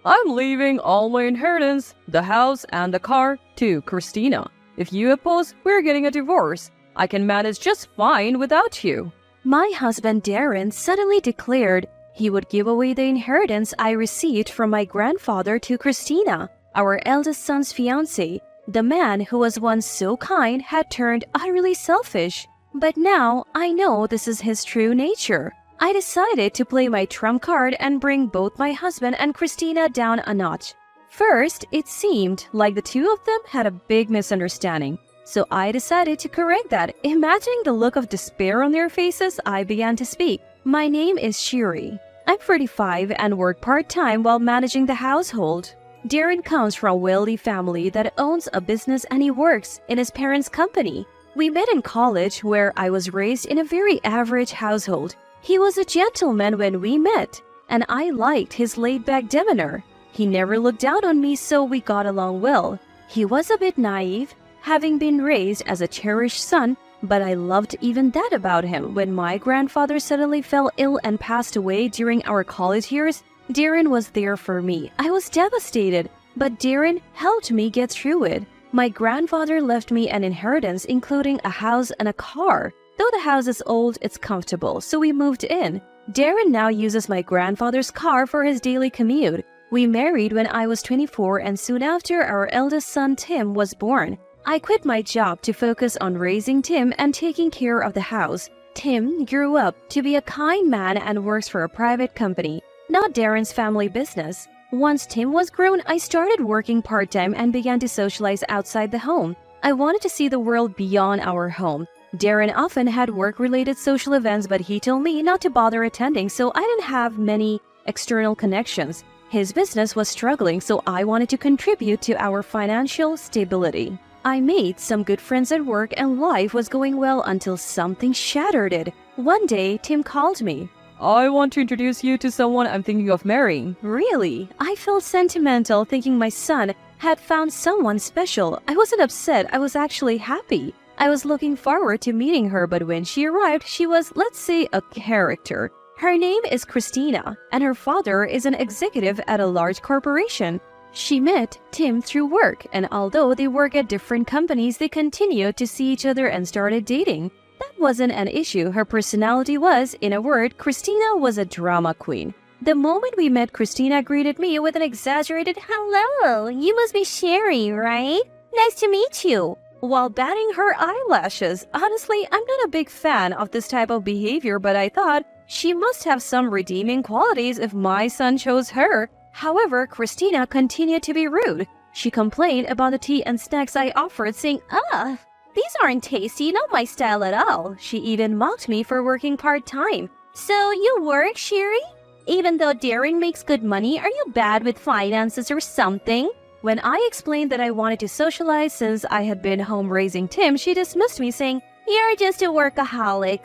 I'm leaving all my inheritance, the house and the car, to Christina. If you oppose, we're getting a divorce. I can manage just fine without you." My husband Darren suddenly declared he would give away the inheritance I received from my grandfather to Christina, our eldest son's fiancé. The man who was once so kind had turned utterly selfish. But now I know this is his true nature. I decided to play my trump card and bring both my husband and Christina down a notch. First, it seemed like the two of them had a big misunderstanding. So I decided to correct that. Imagining the look of despair on their faces, I began to speak. My name is Shiri. I'm 45 and work part-time while managing the household. Darren comes from a wealthy family that owns a business and he works in his parents' company. We met in college where I was raised in a very average household. He was a gentleman when we met, and I liked his laid-back demeanor. He never looked down on me, so we got along well. He was a bit naive, having been raised as a cherished son, but I loved even that about him. When my grandfather suddenly fell ill and passed away during our college years, Darren was there for me. I was devastated, but Darren helped me get through it. My grandfather left me an inheritance including a house and a car. Though the house is old, it's comfortable, so we moved in. Darren now uses my grandfather's car for his daily commute. We married when I was 24 and soon after our eldest son Tim was born. I quit my job to focus on raising Tim and taking care of the house. Tim grew up to be a kind man and works for a private company, not Darren's family business. Once Tim was grown, I started working part-time and began to socialize outside the home. I wanted to see the world beyond our home. Darren often had work-related social events, but he told me not to bother attending, so I didn't have many external connections. His business was struggling, so I wanted to contribute to our financial stability. I made some good friends at work and life was going well until something shattered it. One day, Tim called me. "I want to introduce you to someone I'm thinking of marrying." Really? I felt sentimental thinking my son had found someone special. I wasn't upset, I was actually happy. I was looking forward to meeting her, but when she arrived, she was, let's say, a character. Her name is Christina, and her father is an executive at a large corporation. She met Tim through work, and although they work at different companies, they continued to see each other and started dating. That wasn't an issue. Her personality was, in a word, Christina was a drama queen. The moment we met, Christina greeted me with an exaggerated, "Hello, you must be Sherry, right? Nice to meet you," while batting her eyelashes. Honestly, I'm not a big fan of this type of behavior, but I thought she must have some redeeming qualities if my son chose her. However, Christina continued to be rude. She complained about the tea and snacks I offered, saying, "These aren't tasty, not my style at all." She even mocked me for working part-time. "So you work, Sherry? Even though Darren makes good money, are you bad with finances or something?" When I explained that I wanted to socialize since I had been home raising Tim, she dismissed me, saying, "You're just a workaholic."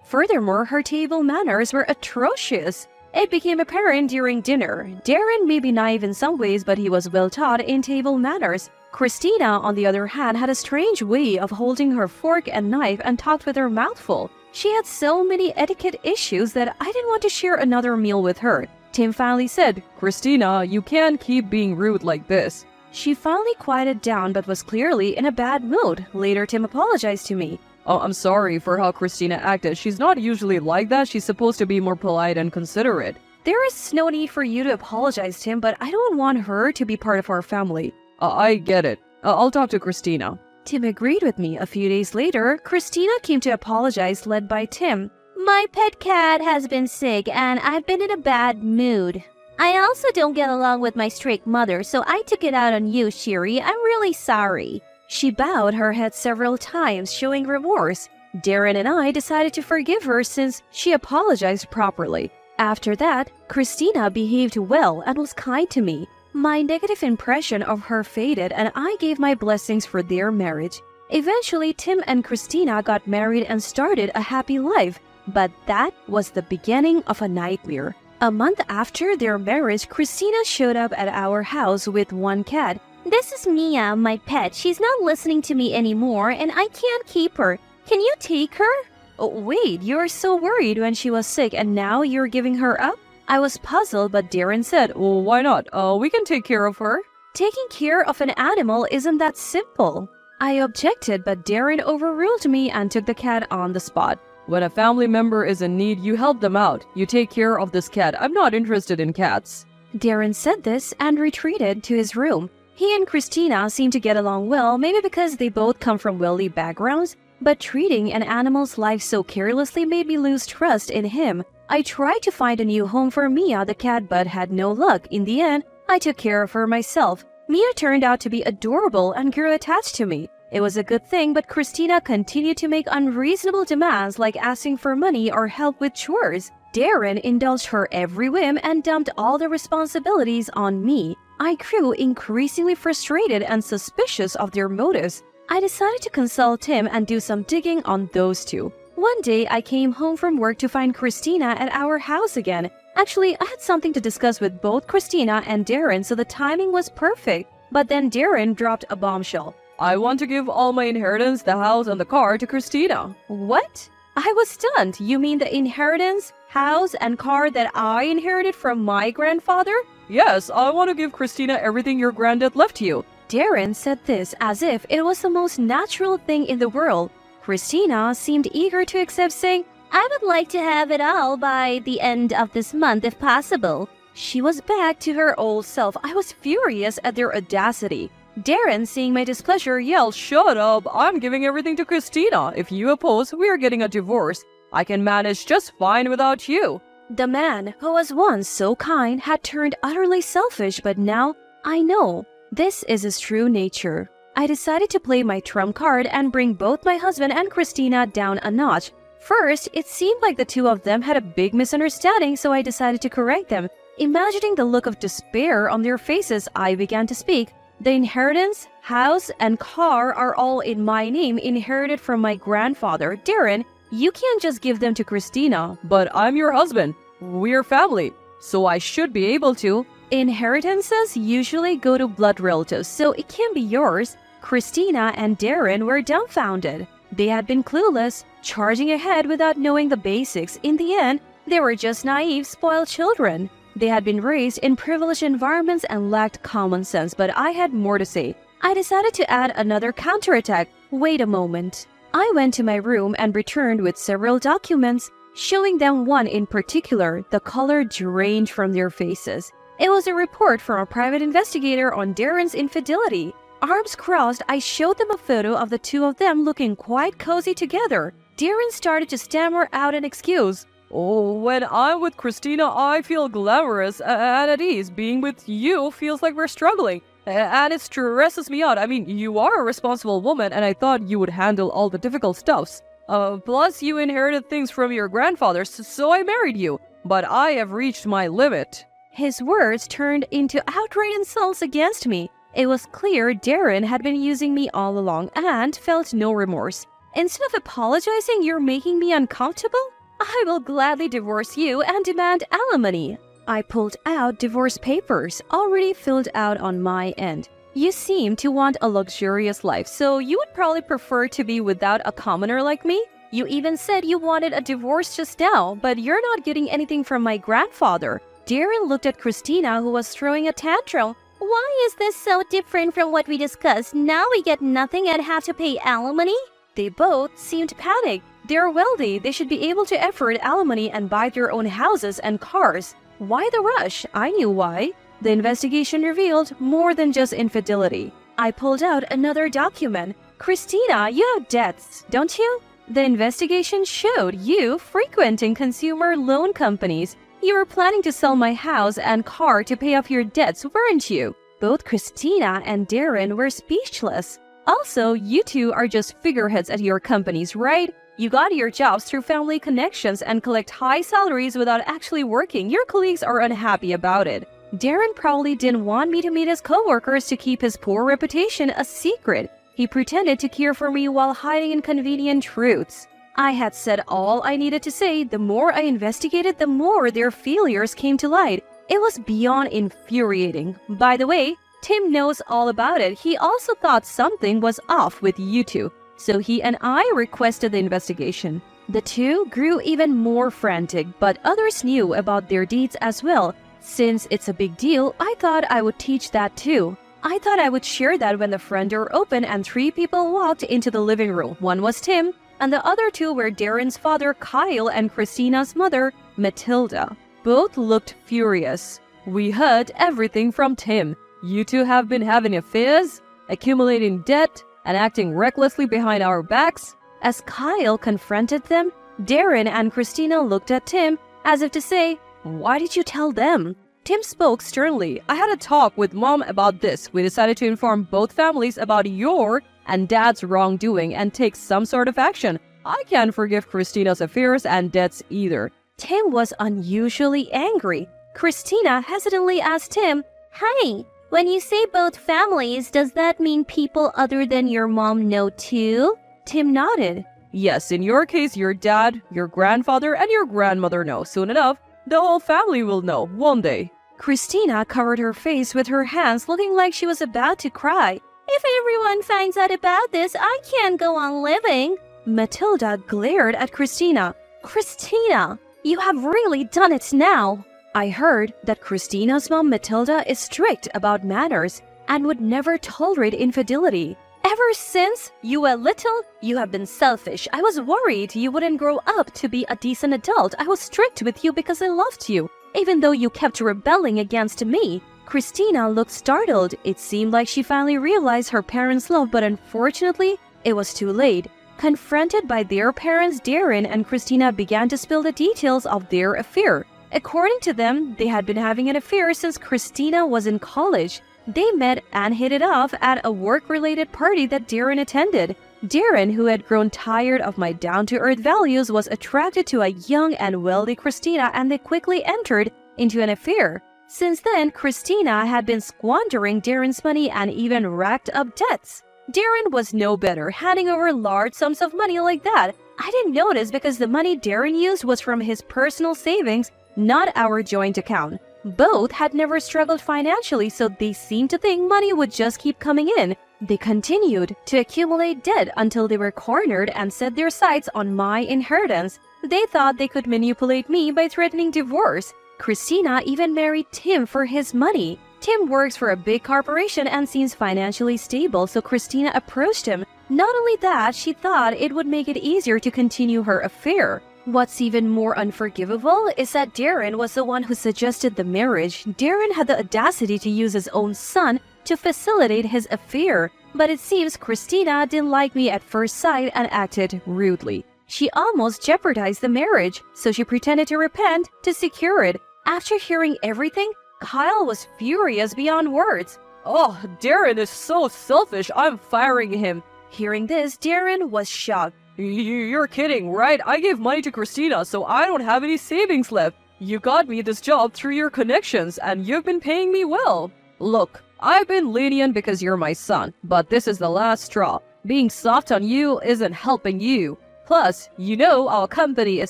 Furthermore, her table manners were atrocious. It became apparent during dinner. Darren may be naive in some ways, but he was well taught in table manners. Christina, on the other hand, had a strange way of holding her fork and knife and talked with her mouth full. She had so many etiquette issues that I didn't want to share another meal with her. Tim finally said, "Christina, you can't keep being rude like this." She finally quieted down but was clearly in a bad mood. Later, Tim apologized to me. "Oh, I'm sorry for how Christina acted. She's not usually like that. She's supposed to be more polite and considerate." There is no need for you to apologize, Tim, but I don't want her to be part of our family. I get it. I'll talk to Christina." Tim agreed with me. A few days later, Christina came to apologize, led by Tim. "My pet cat has been sick and I've been in a bad mood. I also don't get along with my strict mother, so I took it out on you, Shiri. I'm really sorry." She bowed her head several times, showing remorse. Darren and I decided to forgive her since she apologized properly. After that, Christina behaved well and was kind to me. My negative impression of her faded and I gave my blessings for their marriage. Eventually, Tim and Christina got married and started a happy life, but that was the beginning of a nightmare. A month after their marriage, Christina showed up at our house with one cat. "This is Mia, my pet. She's not listening to me anymore and I can't keep her. Can you take her?" "Oh, wait, you're so worried when she was sick and now you're giving her up?" I was puzzled, but Darren said, Well, why not? We can take care of her. taking care of an animal isn't that simple. I objected, but Darren overruled me and took the cat on the spot. When a family member is in need, you help them out. You take care of this cat. I'm not interested in cats. Darren said this and retreated to his room. He and Christina seemed to get along well, maybe because they both come from wealthy backgrounds, but treating an animal's life so carelessly made me lose trust in him. I tried to find a new home for Mia the cat but had no luck. In the end, I took care of her myself. Mia turned out to be adorable and grew attached to me. It was a good thing, but Christina continued to make unreasonable demands like asking for money or help with chores. Darren indulged her every whim and dumped all the responsibilities on me. I grew increasingly frustrated and suspicious of their motives. I decided to consult him and do some digging on those two. One day, I came home from work to find Christina at our house again. Actually, I had something to discuss with both Christina and Darren, so the timing was perfect. But then Darren dropped a bombshell. I want to give all my inheritance, the house and the car to Christina. What? I was stunned. You mean the inheritance, house, and car that I inherited from my grandfather? Yes, I want to give Christina everything your granddad left you. Darren said this as if it was the most natural thing in the world. Christina seemed eager to accept, saying, I would like to have it all by the end of this month if possible. She was back to her old self. I was furious at their audacity. Darren, seeing my displeasure, yelled, Shut up! I'm giving everything to Christina. If you oppose, we're getting a divorce. I can manage just fine without you. The man who was once so kind had turned utterly selfish, but now I know this is his true nature. I decided to play my trump card and bring both my husband and Christina down a notch. First, it seemed like the two of them had a big misunderstanding, so I decided to correct them. Imagining the look of despair on their faces, I began to speak. The inheritance, house, and car are all in my name, inherited from my grandfather. Darren, you can't just give them to Christina. But I'm your husband. We're family, so I should be able to. Inheritances usually go to blood relatives, so it can't be yours. Christina and Darren were dumbfounded. They had been clueless, charging ahead without knowing the basics. In the end, they were just naive, spoiled children. They had been raised in privileged environments and lacked common sense, but I had more to say. I decided to add another counterattack. Wait a moment. I went to my room and returned with several documents, showing them one in particular. The color drained from their faces. It was a report from a private investigator on Darren's infidelity. Arms crossed, I showed them a photo of the two of them looking quite cozy together. Darren started to stammer out an excuse. Oh, when I'm with Christina, I feel glamorous and at ease. Being with you feels like we're struggling, and it stresses me out. I mean, you are a responsible woman, and I thought you would handle all the difficult stuffs. Plus, you inherited things from your grandfather, so I married you. But I have reached my limit. His words turned into outright insults against me. It was clear Darren had been using me all along and felt no remorse. Instead of apologizing, you're making me uncomfortable? I will gladly divorce you and demand alimony. I pulled out divorce papers, already filled out on my end. You seem to want a luxurious life, so you would probably prefer to be without a commoner like me? You even said you wanted a divorce just now, but you're not getting anything from my grandfather. Darren looked at Christina, who was throwing a tantrum. Why is this so different from what we discussed? Now we get nothing and have to pay alimony? They both seemed panicked. They're wealthy. They should be able to afford alimony and buy their own houses and cars. Why the rush? I knew why. The investigation revealed more than just infidelity. I pulled out another document. Christina, you have debts, don't you? The investigation showed you frequenting consumer loan companies. You were planning to sell my house and car to pay off your debts, weren't you? Both Christina and Darren were speechless. Also, you two are just figureheads at your companies, right? You got your jobs through family connections and collect high salaries without actually working. Your colleagues are unhappy about it. Darren probably didn't want me to meet his coworkers to keep his poor reputation a secret. He pretended to care for me while hiding inconvenient truths. I had said all I needed to say. The more I investigated, the more their failures came to light. It was beyond infuriating. By the way, Tim knows all about it. He also thought something was off with you two, so he and I requested the investigation. The two grew even more frantic, but others knew about their deeds as well. Since it's a big deal, I thought I would teach that too. I thought I would share that when the front door opened and 3 people walked into the living room. One was Tim, and the other 2 were Darren's father, Kyle, and Christina's mother, Matilda. Both looked furious. We heard everything from Tim. You two have been having affairs, accumulating debt, and acting recklessly behind our backs. As Kyle confronted them, Darren and Christina looked at Tim as if to say, "Why did you tell them?" Tim spoke sternly. I had a talk with Mom about this. We decided to inform both families about your and Dad's wrongdoing and take some sort of action. I can't forgive Christina's affairs and debts either. Tim was unusually angry. Christina hesitantly asked Tim, "Hey, when you say both families, does that mean people other than your mom know too?" Tim nodded. Yes, in your case, your dad, your grandfather, and your grandmother know. Soon enough, the whole family will know, one day. Christina covered her face with her hands, looking like she was about to cry. "If everyone finds out about this, I can't go on living." Matilda glared at Christina. "Christina, you have really done it now." I heard that Christina's mom Matilda is strict about manners and would never tolerate infidelity. "Ever since you were little, you have been selfish. I was worried you wouldn't grow up to be a decent adult. I was strict with you because I loved you, even though you kept rebelling against me." Christina looked startled. It seemed like she finally realized her parents' love, but unfortunately, it was too late. Confronted by their parents, Darren and Christina began to spill the details of their affair. According to them, they had been having an affair since Christina was in college. They met and hit it off at a work-related party that Darren attended. Darren, who had grown tired of my down-to-earth values, was attracted to a young and wealthy Christina, and they quickly entered into an affair. Since then, Christina had been squandering Darren's money and even racked up debts. Darren was no better, handing over large sums of money like that. I didn't notice because the money Darren used was from his personal savings, not our joint account. Both had never struggled financially, so they seemed to think money would just keep coming in. They continued to accumulate debt until they were cornered and set their sights on my inheritance. They thought they could manipulate me by threatening divorce. Christina even married Tim for his money. Tim works for a big corporation and seems financially stable, so Christina approached him. Not only that, she thought it would make it easier to continue her affair. What's even more unforgivable is that Darren was the one who suggested the marriage. Darren had the audacity to use his own son to facilitate his affair, but it seems Christina didn't like me at first sight and acted rudely. She almost jeopardized the marriage, so she pretended to repent to secure it. After hearing everything, Kyle was furious beyond words. "Oh, Darren is so selfish, I'm firing him." Hearing this, Darren was shocked. You're kidding, right? I gave money to Christina, so I don't have any savings left. You got me this job through your connections, and you've been paying me well. Look, I've been lenient because you're my son, but this is the last straw. Being soft on you isn't helping you. Plus, you know our company is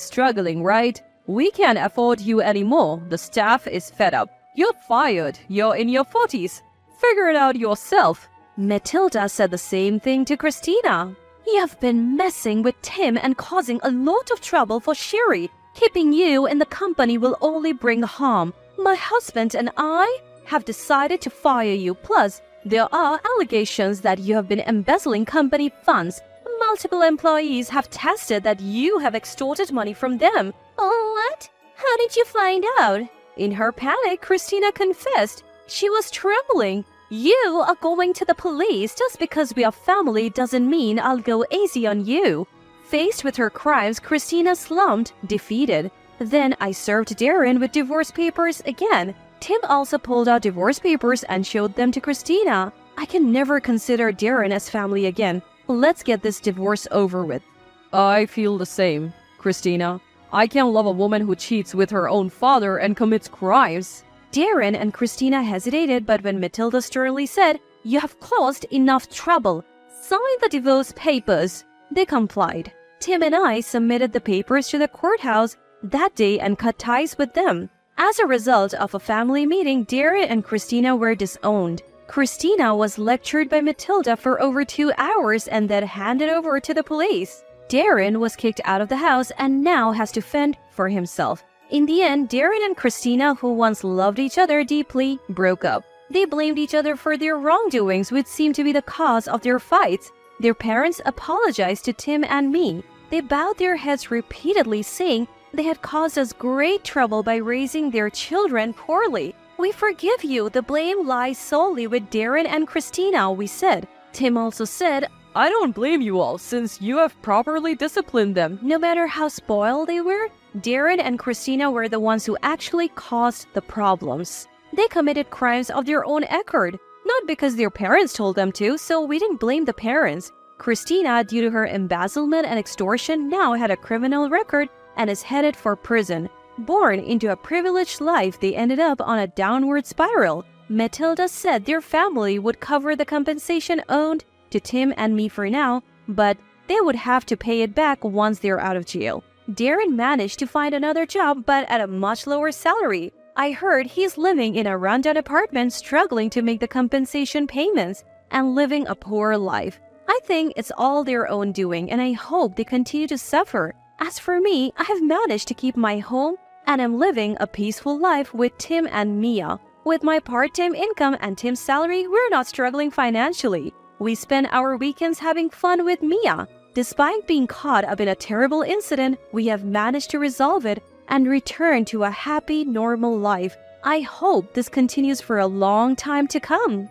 struggling, right? We can't afford you anymore. The staff is fed up. You're fired. You're in your 40s. Figure it out yourself. Matilda said the same thing to Christina. "You've been messing with Tim and causing a lot of trouble for Sherry. Keeping you in the company will only bring harm. My husband and I have decided to fire you. Plus, there are allegations that you have been embezzling company funds. Multiple employees have tested that you have extorted money from them." "Oh, what? How did you find out?" In her panic, Christina confessed. She was trembling. "You are going to the police. Just because we are family doesn't mean I'll go easy on you." Faced with her crimes, Christina slumped, defeated. Then I served Darren with divorce papers again. Tim also pulled out divorce papers and showed them to Christina. I can never consider Darren as family again. Let's get this divorce over with. I feel the same, Christina. I can't love a woman who cheats with her own father and commits crimes. Darren and Christina hesitated, but when Matilda sternly said, "You have caused enough trouble. Sign the divorce papers," they complied. Tim and I submitted the papers to the courthouse that day and cut ties with them. As a result of a family meeting, Darren and Christina were disowned. Christina was lectured by Matilda for over 2 hours and then handed over to the police. Darren was kicked out of the house and now has to fend for himself. In the end, Darren and Christina, who once loved each other deeply, broke up. They blamed each other for their wrongdoings, which seemed to be the cause of their fights. Their parents apologized to Tim and me. They bowed their heads repeatedly, saying they had caused us great trouble by raising their children poorly. "We forgive you. The blame lies solely with Darren and Christina," we said. Tim also said, I don't blame you all since you have properly disciplined them. no matter how spoiled they were, Darren and Christina were the ones who actually caused the problems. They committed crimes of their own accord, not because their parents told them to, so we didn't blame the parents. Christina, due to her embezzlement and extortion, now had a criminal record and is headed for prison. Born into a privileged life, they ended up on a downward spiral. Matilda said their family would cover the compensation owed to Tim and me for now, but they would have to pay it back once they're out of jail. Darren managed to find another job, but at a much lower salary. I heard he's living in a rundown apartment, struggling to make the compensation payments and living a poor life. I think it's all their own doing, and I hope they continue to suffer. As for me, I have managed to keep my home and am living a peaceful life with Tim and Mia. With my part-time income and Tim's salary, we're not struggling financially. We spend our weekends having fun with Mia. Despite being caught up in a terrible incident, we have managed to resolve it and return to a happy, normal life. I hope this continues for a long time to come.